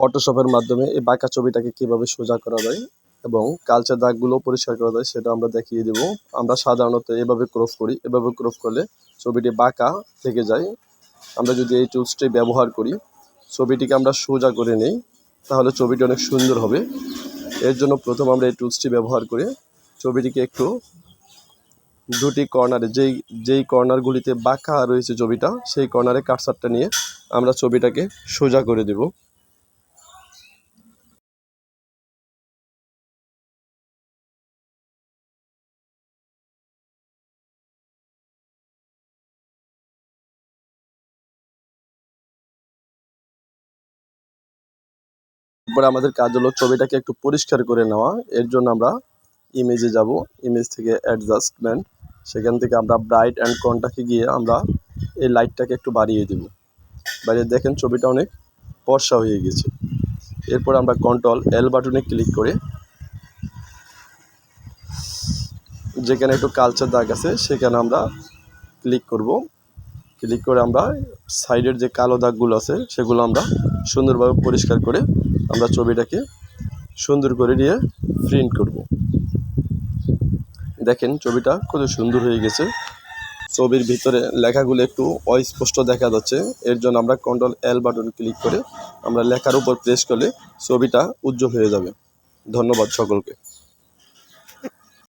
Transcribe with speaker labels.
Speaker 1: ফটোশপের মাধ্যমে এই বাঁকা ছবিটাকে কিভাবে সোজা করা যায় এবং কালচার দাগগুলো পরিষ্কার করা যায় সেটা আমরা দেখিয়ে দেব। আমরা সাধারণত এভাবে ক্রপ করি, এভাবে ক্রপ করলে ছবিটি বাঁকা থেকে যায়। আমরা যদি এই টুলসটি ব্যবহার করি, ছবিটিকে আমরা সোজা করে নেই, তাহলে ছবিটি অনেক সুন্দর হবে। এর জন্য প্রথম আমরা এই টুলসটি ব্যবহার করে ছবিটিকে একটু দুটি কর্নারে যেই কর্নারগুলিতে বাঁকা রয়েছে ছবিটা, সেই কর্নারে কাটসারটা নিয়ে আমরা ছবিটাকে সোজা করে দেব। এরপরে আমাদের কাজ হলো ছবিটাকে একটু পরিষ্কার করে নেওয়া। এর জন্য আমরা ইমেজে যাব, ইমেজ থেকে অ্যাডজাস্টমেন্ট, সেখান থেকে আমরা ব্রাইট অ্যান্ড কন্ট্রাস্টে গিয়ে আমরা এই লাইটটাকে একটু বাড়িয়ে দেব। বাড়িয়ে দেখেন ছবিটা অনেক ফর্সা হয়ে গেছে। এরপর আমরা কন্ট্রোল-L বাটনে ক্লিক করে যেখানে একটু কালচার দাগ আছে সেখানে আমরা ক্লিক করব। ক্লিক করে আমরা সাইডের যে কালো দাগগুলো আছে সেগুলো আমরা সুন্দরভাবে পরিষ্কার করে আমরা ছবিটাকে সুন্দর করে নিয়ে প্রিন্ট করব। দেখেন ছবিটা কত সুন্দর হয়ে গেছে। ছবির ভিতরে লেখাগুলো একটু অস্পষ্ট দেখা যাচ্ছে, এর জন্য আমরা কন্ট্রোল-L বাটন ক্লিক করে আমরা লেখার উপর প্রেস করলে ছবিটা উজ্জ্বল হয়ে যাবে। ধন্যবাদ সকলকে।